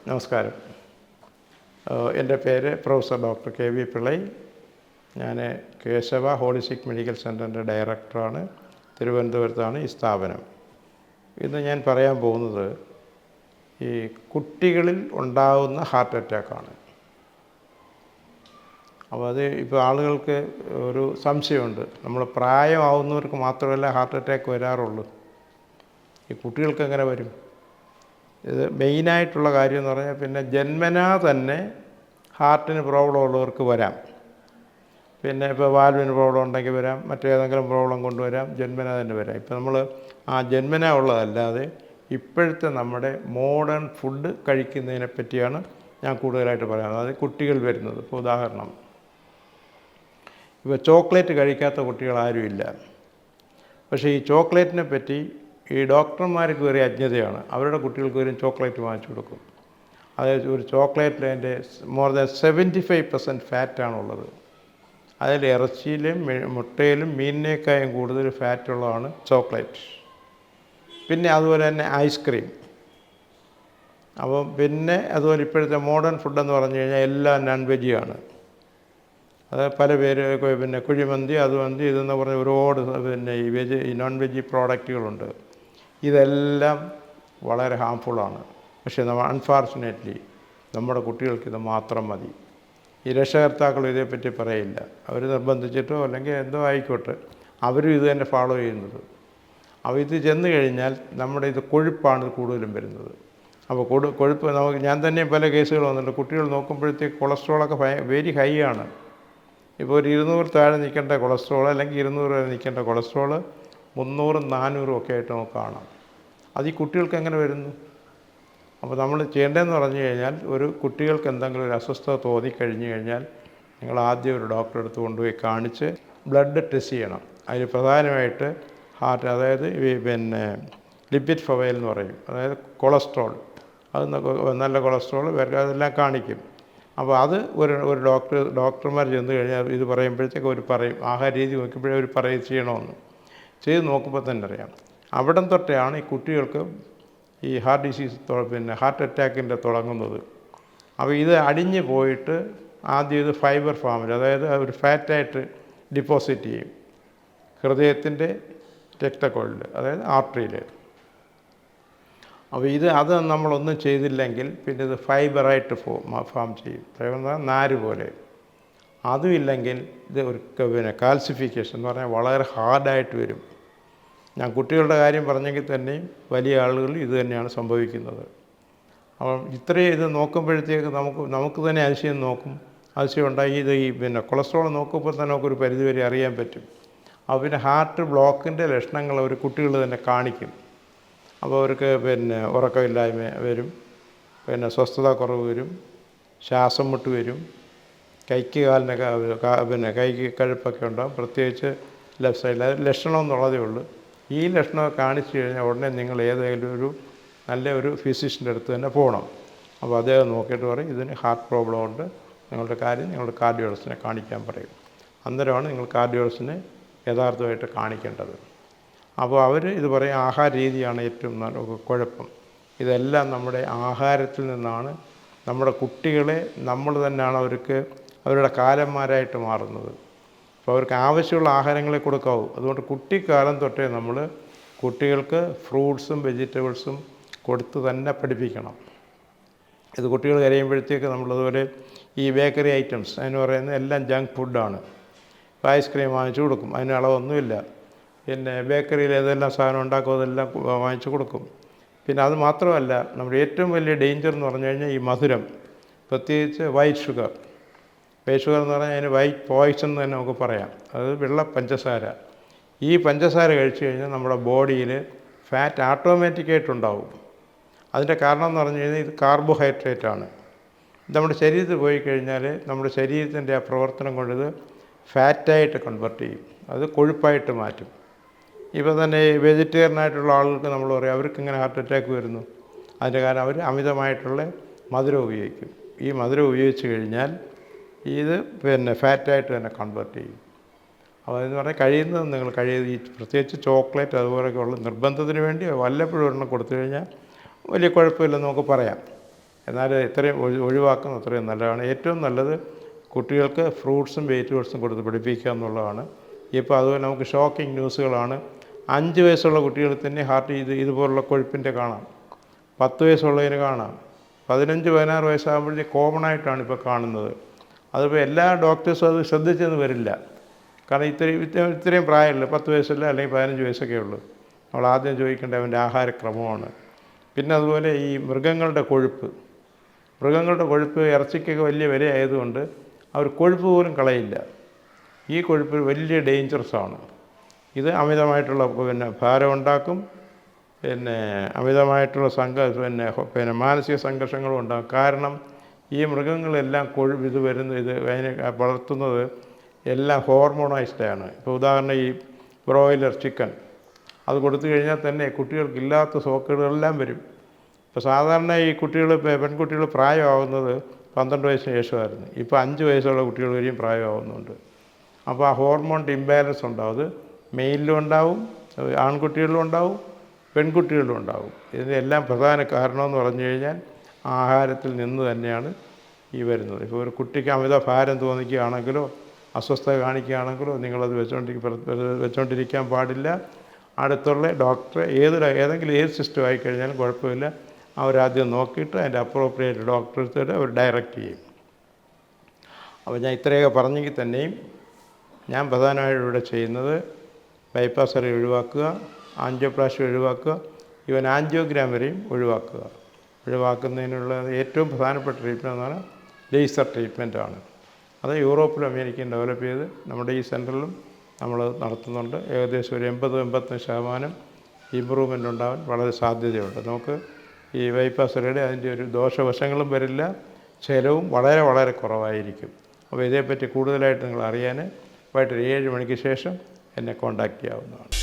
നമസ്കാരം. എൻ്റെ പേര് professor doctor K V Pillai. ഞാൻ കേശവ ഹോളിസ്റ്റിക് മെഡിക്കൽ സെൻ്ററിൻ്റെ ഡയറക്ടറാണ്. തിരുവനന്തപുരത്താണ് ഈ സ്ഥാപനം. ഇന്ന് ഞാൻ പറയാൻ പോകുന്നത് ഈ കുട്ടികളിൽ ഉണ്ടാകുന്ന ഹാർട്ട് അറ്റാക്കാണ്. അപ്പോൾ അത് ഇപ്പോൾ ആളുകൾക്ക് ഒരു സംശയമുണ്ട്, നമ്മൾ പ്രായമാവുന്നവർക്ക് മാത്രമല്ല ഹാർട്ട് അറ്റാക്ക് വരാറുള്ളൂ, ഈ കുട്ടികൾക്ക് എങ്ങനെ വരും? ഇത് മെയിനായിട്ടുള്ള കാര്യം എന്ന് പറഞ്ഞാൽ പിന്നെ ജന്മനാ തന്നെ ഹാർട്ടിന് പ്രോബ്ലം ഉള്ളവർക്ക് വരാം. പിന്നെ ഇപ്പോൾ വാൽവിന് പ്രോബ്ലം ഉണ്ടെങ്കിൽ വരാം, മറ്റേതെങ്കിലും പ്രോബ്ലം കൊണ്ടുവരാം, ജന്മനാ തന്നെ വരാം. ഇപ്പോൾ നമ്മൾ ആ ജന്മനാ ഉള്ളതല്ലാതെ ഇപ്പോഴത്തെ നമ്മുടെ മോഡേൺ ഫുഡ് കഴിക്കുന്നതിനെ പറ്റിയാണ് ഞാൻ കൂടുതലായിട്ട് പറയുന്നത്. അത് കുട്ടികൾ വരുന്നത്. ഇപ്പോൾ ഉദാഹരണം, ഇപ്പോൾ ചോക്ലേറ്റ് കഴിക്കാത്ത കുട്ടികൾ ആരുമില്ല. പക്ഷേ ഈ ചോക്ലേറ്റിനെ പറ്റി ഈ ഡോക്ടർമാർക്ക് വരെ അജ്ഞതയാണ്. അവരുടെ കുട്ടികൾക്ക് വരും ചോക്ലേറ്റ് വാങ്ങിച്ചു കൊടുക്കും. അതായത് ഒരു ചോക്ലേറ്റിൽ അതിൻ്റെ മോർ ദാൻ 75% ഫാറ്റാണുള്ളത്. അതിൽ ഇറച്ചിയിലും മുട്ടയിലും മീനിനേക്കായും കൂടുതൽ ഫാറ്റുള്ളതാണ് ചോക്ലേറ്റ്. പിന്നെ അതുപോലെ തന്നെ ഐസ്ക്രീം. അപ്പം പിന്നെ അതുപോലെ ഇപ്പോഴത്തെ മോഡേൺ ഫുഡെന്ന് പറഞ്ഞു കഴിഞ്ഞാൽ എല്ലാം നോൺ വെജിയാണ്. അത് പല പേര്, പിന്നെ കുഴിമന്തി, അതുമന്തി, ഇതെന്ന് പറഞ്ഞ ഒരുപാട് പിന്നെ ഈ നോൺ വെജ് പ്രോഡക്റ്റുകളുണ്ട്. ഇതെല്ലാം വളരെ ഹാംഫുള്ളാണ്. പക്ഷേ അൺഫോർച്ചുനേറ്റ്ലി നമ്മുടെ കുട്ടികൾക്കിത് മാത്രം മതി. ഈ രക്ഷകർത്താക്കൾ ഇതേപ്പറ്റി പറയില്ല. അവർ നിർബന്ധിച്ചിട്ടോ അല്ലെങ്കിൽ എന്തോ ആയിക്കോട്ടെ, അവരും ഇത് തന്നെ ഫോളോ ചെയ്യുന്നത്. അപ്പോൾ ഇത് ചെന്ന് കഴിഞ്ഞാൽ നമ്മുടെ ഇത് കൊഴുപ്പാണ് കൂടുതലും വരുന്നത്. അപ്പോൾ കൊഴുപ്പ് ഞാൻ തന്നെ പല കേസുകൾ വന്നിട്ടുണ്ട്. കുട്ടികൾ നോക്കുമ്പോഴത്തേക്ക് കൊളസ്ട്രോളൊക്കെ വെരി ഹൈ ആണ്. ഇപ്പോൾ ഒരു 200 താഴെ നിൽക്കേണ്ട കൊളസ്ട്രോൾ അല്ലെങ്കിൽ 200 വരെ നിൽക്കേണ്ട കൊളസ്ട്രോൾ 300, 400 ഒക്കെ ആയിട്ട് നമുക്ക് കാണാം. അത് ഈ കുട്ടികൾക്ക് എങ്ങനെ വരുന്നു? അപ്പോൾ നമ്മൾ ചെയ്യേണ്ടതെന്ന് പറഞ്ഞു കഴിഞ്ഞാൽ, ഒരു കുട്ടികൾക്ക് എന്തെങ്കിലും ഒരു അസ്വസ്ഥത തോന്നിക്കഴിഞ്ഞു കഴിഞ്ഞാൽ നിങ്ങൾ ആദ്യം ഒരു ഡോക്ടറെ അടുത്ത് കൊണ്ടുപോയി കാണിച്ച് ബ്ലഡ് ടെസ്റ്റ് ചെയ്യണം. അതിൽ പ്രധാനമായിട്ട് ഹാർട്ട്, അതായത് പിന്നെ ലിപ്പിഡ് പ്രൊഫൈൽ എന്ന് പറയും, അതായത് കൊളസ്ട്രോൾ, അത് നല്ല കൊളസ്ട്രോൾ അതെല്ലാം കാണിക്കും. അപ്പോൾ അത് ഒരു ഡോക്ടർമാർ ചെന്ന് കഴിഞ്ഞാൽ ഇത് പറയുമ്പോഴത്തേക്ക് അവർ പറയും, ആഹാര രീതി നോക്കുമ്പോഴേ അവർ പറയും ചെയ്യണമെന്ന്. ചെയ്ത് നോക്കുമ്പോൾ തന്നെ അറിയാം. അവിടം തൊട്ടാണ് ഈ കുട്ടികൾക്ക് ഈ ഹാർട്ട് ഡിസീസ്, പിന്നെ ഹാർട്ട് അറ്റാക്കിൻ്റെ തുടങ്ങുന്നത്. അപ്പോൾ ഇത് അടിഞ്ഞ് പോയിട്ട് ആദ്യം ഇത് ഫൈബർ ഫോമിൽ, അതായത് ഒരു ഫാറ്റായിട്ട് ഡിപ്പോസിറ്റ് ചെയ്യും ഹൃദയത്തിൻ്റെ രക്തക്കൊഴലിൽ, അതായത് ആർട്ടറിയിൽ. അപ്പോൾ അത് നമ്മളൊന്നും ചെയ്തില്ലെങ്കിൽ പിന്നെ ഇത് ഫൈബറായിട്ട് ഫോം ചെയ്യും, നാര് പോലെ. അതുമില്ലെങ്കിൽ ഇത് ഒരു പിന്നെ കാൽസിഫിക്കേഷൻ എന്ന് പറഞ്ഞാൽ വളരെ ഹാർഡായിട്ട് വരും. ഞാൻ കുട്ടികളുടെ കാര്യം പറഞ്ഞെങ്കിൽ തന്നെയും വലിയ ആളുകൾ ഇത് തന്നെയാണ് സംഭവിക്കുന്നത്. അപ്പം ഇത്രയും ഇത് നോക്കുമ്പോഴത്തേക്ക് നമുക്ക് തന്നെ അതിശയം ഉണ്ടായി. ഈ പിന്നെ കൊളസ്ട്രോൾ നോക്കുമ്പോൾ തന്നെ നമുക്കൊരു പരിധിവരെ അറിയാൻ പറ്റും. അപ്പോൾ പിന്നെ ഹാർട്ട് ബ്ലോക്കിൻ്റെ ലക്ഷണങ്ങൾ ഒരു കുട്ടികൾ തന്നെ കാണിക്കും. അപ്പോൾ അവർക്ക് പിന്നെ ഉറക്കമില്ലായ്മ വരും, പിന്നെ സ്വസ്ഥത കുറവ് വരും, ശ്വാസം മുട്ട് വരും, കൈക്ക് കാലിനൊക്കെ പിന്നെ കൈക്ക് കഴുപ്പൊക്കെ ഉണ്ടാകും, പ്രത്യേകിച്ച് ലെഫ്റ്റ് സൈഡിൽ. അത് ലക്ഷണം എന്നുള്ളതേ ഉള്ളൂ. ഈ ലക്ഷണമൊക്കെ കാണിച്ചു കഴിഞ്ഞാൽ ഉടനെ നിങ്ങൾ ഏതെങ്കിലും നല്ല ഒരു ഫിസിഷ്യൻ്റെ അടുത്ത് തന്നെ പോകണം. അപ്പോൾ അദ്ദേഹം നോക്കിയിട്ട് പറയും, ഇതിന് ഹാർട്ട് പ്രോബ്ലം ഉണ്ട്, നിങ്ങളുടെ കാർഡിയോളജിസ്റ്റിനെ കാണിക്കാൻ പറയും. അന്നേരമാണ് നിങ്ങൾ കാർഡിയോളജിസ്റ്റിനെ യഥാർത്ഥമായിട്ട് കാണിക്കേണ്ടത്. അപ്പോൾ അവർ ഇത് പറയും, ആഹാര രീതിയാണ് ഏറ്റവും കുഴപ്പം. ഇതെല്ലാം നമ്മുടെ ആഹാരത്തിൽ നിന്നാണ്. നമ്മുടെ കുട്ടികളെ നമ്മൾ തന്നെയാണ് അവരുടെ കാലന്മാരായിട്ട് മാറുന്നത്. അപ്പോൾ അവർക്ക് ആവശ്യമുള്ള ആഹാരങ്ങളെ കൊടുക്കാവൂ. അതുകൊണ്ട് കുട്ടിക്കാലം തൊട്ടേ നമ്മൾ കുട്ടികൾക്ക് ഫ്രൂട്ട്സും വെജിറ്റബിൾസും കൊടുത്ത് തന്നെ പഠിപ്പിക്കണം. ഇത് കുട്ടികൾ കരയുമ്പോഴത്തേക്ക് നമ്മളതുപോലെ ഈ ബേക്കറി ഐറ്റംസ്, അതിന് പറയുന്നത് എല്ലാം ജങ്ക് ഫുഡാണ്. ഇപ്പോൾ ഐസ്ക്രീം വാങ്ങിച്ചു കൊടുക്കും, അതിന് അളവൊന്നുമില്ല. പിന്നെ ബേക്കറിയിൽ ഏതെല്ലാം സാധനം ഉണ്ടാക്കും അതെല്ലാം വാങ്ങിച്ചു കൊടുക്കും. പിന്നെ അത് മാത്രമല്ല, നമ്മുടെ ഏറ്റവും വലിയ ഡേഞ്ചർ എന്ന് പറഞ്ഞു കഴിഞ്ഞാൽ ഈ മധുരം, പ്രത്യേകിച്ച് വൈറ്റ് ഷുഗർ എന്ന് പറഞ്ഞാൽ അതിന് വൈറ്റ് പോയ്സൺ എന്ന് തന്നെ നമുക്ക് പറയാം. അത് വെള്ള പഞ്ചസാര. ഈ പഞ്ചസാര കഴിച്ചു കഴിഞ്ഞാൽ നമ്മുടെ ബോഡിയിൽ ഫാറ്റ് ഓട്ടോമാറ്റിക്കായിട്ടുണ്ടാവും. അതിൻ്റെ കാരണം എന്ന് പറഞ്ഞു കഴിഞ്ഞാൽ ഇത് കാർബോഹൈഡ്രേറ്റാണ്. നമ്മുടെ ശരീരത്തിൽ പോയി കഴിഞ്ഞാൽ നമ്മുടെ ശരീരത്തിൻ്റെ ആ പ്രവർത്തനം കൊണ്ട് ഇത് ഫാറ്റായിട്ട് കൺവെർട്ട് ചെയ്യും, അത് കൊഴുപ്പായിട്ട് മാറ്റും. ഇപ്പോൾ തന്നെ വെജിറ്റേറിയനായിട്ടുള്ള ആളുകൾക്ക് നമ്മൾ പറയും, അവർക്ക് ഇങ്ങനെ ഹാർട്ട് അറ്റാക്ക് വരുന്നു. അതിൻ്റെ കാരണം അവർ അമിതമായിട്ടുള്ള മധുരം ഉപയോഗിക്കും. ഈ മധുരം ഉപയോഗിച്ച് കഴിഞ്ഞാൽ ഇത് പിന്നെ ഫാറ്റായിട്ട് തന്നെ കൺവെർട്ട് ചെയ്യും. അപ്പോൾ അതെന്ന് പറഞ്ഞാൽ കഴിയുന്നത് നിങ്ങൾ ഈ പ്രത്യേകിച്ച് ചോക്ലേറ്റ് അതുപോലെയൊക്കെ ഉള്ള നിർബന്ധത്തിന് വേണ്ടി വല്ലപ്പോഴും ഒരെണ്ണം കൊടുത്തു കഴിഞ്ഞാൽ വലിയ കുഴപ്പമില്ലെന്ന് നമുക്ക് പറയാം. എന്നാൽ ഇത്രയും ഒഴിവാക്കുന്നത് അത്രയും നല്ലതാണ്. ഏറ്റവും നല്ലത് കുട്ടികൾക്ക് ഫ്രൂട്ട്സും വെജിറ്റബിൾസും കൊടുത്ത് പഠിപ്പിക്കുക എന്നുള്ളതാണ്. ഇപ്പോൾ അതുപോലെ നമുക്ക് ഷോക്കിംഗ് ന്യൂസുകളാണ്. 5 വയസ്സുള്ള കുട്ടികളിൽ തന്നെ ഹാർട്ട് ഇതുപോലുള്ള കൊഴുപ്പിൻ്റെ കാണാം. 10 വയസ്സുള്ളതിന് കാണാം. 15-16 വയസ്സാകുമ്പോഴത്തേക്ക് കോമൺ ആയിട്ടാണ് ഇപ്പോൾ കാണുന്നത്. അതിപ്പോൾ എല്ലാ ഡോക്ടേഴ്സും അത് ശ്രദ്ധിച്ചെന്ന് വരില്ല. കാരണം ഇത്രയും പ്രായമുള്ളൂ, 10 വയസ്സില്ല അല്ലെങ്കിൽ 15 വയസ്സൊക്കെ ഉള്ളൂ. നമ്മൾ ആദ്യം ചോദിക്കേണ്ട അവൻ്റെ ആഹാരക്രമമാണ്. പിന്നെ അതുപോലെ ഈ മൃഗങ്ങളുടെ കൊഴുപ്പ് ഇറച്ചിക്കൊക്കെ വലിയ വിലയായതുകൊണ്ട് അവർ കൊഴുപ്പ് പോലും കളയില്ല. ഈ കൊഴുപ്പ് വലിയ ഡേഞ്ചറസാണ്. ഇത് അമിതമായിട്ടുള്ള ഭാരം ഉണ്ടാക്കും, അമിതമായിട്ടുള്ള മാനസിക സംഘർഷങ്ങളും ഉണ്ടാകും. കാരണം ഈ മൃഗങ്ങളെല്ലാം ഇത് അതിനെ വളർത്തുന്നത് എല്ലാം ഹോർമോണൈസ്ഡാണ്. ഇപ്പോൾ ഉദാഹരണം ഈ ബ്രോയിലർ ചിക്കൻ അത് കൊടുത്തു കഴിഞ്ഞാൽ തന്നെ കുട്ടികൾക്കില്ലാത്ത സോക്കേടുകളെല്ലാം വരും. ഇപ്പോൾ സാധാരണ ഈ പെൺകുട്ടികൾ പ്രായമാകുന്നത് 12 വയസ്സിന് ശേഷമായിരുന്നു. ഇപ്പോൾ 5 വയസ്സുള്ള കുട്ടികൾ വരെയും പ്രായമാകുന്നുണ്ട്. അപ്പോൾ ആ ഹോർമോൺ ഇംബാലൻസ് ഉണ്ടാവും. അത് മെയിലിലും ഉണ്ടാവും, ആൺകുട്ടികളിലും ഉണ്ടാവും, പെൺകുട്ടികളിലും ഉണ്ടാവും. ഇതിനെല്ലാം പ്രധാന കാരണമെന്ന് പറഞ്ഞു കഴിഞ്ഞാൽ ആഹാരത്തിൽ നിന്ന് തന്നെയാണ് ഈ വരുന്നത്. ഇപ്പോൾ ഒരു കുട്ടിക്ക് അമിത ഭാരം തോന്നിക്കുകയാണെങ്കിലോ അസ്വസ്ഥത കാണിക്കുകയാണെങ്കിലോ നിങ്ങളത് വെച്ചുകൊണ്ടിരിക്കാൻ പാടില്ല. അടുത്തുള്ള ഡോക്ടറെ ഏത് സിസ്റ്റം ആയിക്കഴിഞ്ഞാലും കുഴപ്പമില്ല, അവരാദ്യം നോക്കിയിട്ട് അതിൻ്റെ അപ്രോപ്രിയേറ്റ് ഡോക്ടറെ അവർ ഡയറക്റ്റ് ചെയ്യും. അപ്പോൾ ഞാൻ ഇത്രയൊക്കെ പറഞ്ഞെങ്കിൽ തന്നെയും ഞാൻ പ്രധാനമായിട്ടും ഇവിടെ ചെയ്യുന്നത് ബൈപ്പാസ് സർജറി ഒഴിവാക്കുക, ആൻജിയോപ്ലാസ്റ്റി ഒഴിവാക്കുക, ഈവൻ ആൻജിയോഗ്രാം വരെയും ഒഴിവാക്കുന്നതിനുള്ള ഏറ്റവും പ്രധാനപ്പെട്ട ട്രീറ്റ്മെൻറ്റ് എന്ന് പറഞ്ഞാൽ ലേസർ ട്രീറ്റ്മെൻറ്റാണ്. അത് യൂറോപ്പിലും അമേരിക്കയും ഡെവലപ്പ് ചെയ്ത് നമ്മുടെ ഈ സെൻറ്ററിലും നമ്മൾ നടത്തുന്നുണ്ട്. ഏകദേശം ഒരു 80-85% ഇമ്പ്രൂവ്മെൻ്റ് ഉണ്ടാവാൻ വളരെ സാധ്യതയുണ്ട്. നമുക്ക് ഈ ബൈപ്പാസ് സർജറി അതിൻ്റെ ഒരു ദോഷവശങ്ങളും വരില്ല, ചിലവും വളരെ വളരെ കുറവായിരിക്കും. അപ്പോൾ ഇതേപ്പറ്റി കൂടുതലായിട്ട് നിങ്ങൾ അറിയാൻ വൈകിട്ട് 7 മണിക്ക് ശേഷം എന്നെ കോൺടാക്റ്റ് ചെയ്യാവുന്നതാണ്.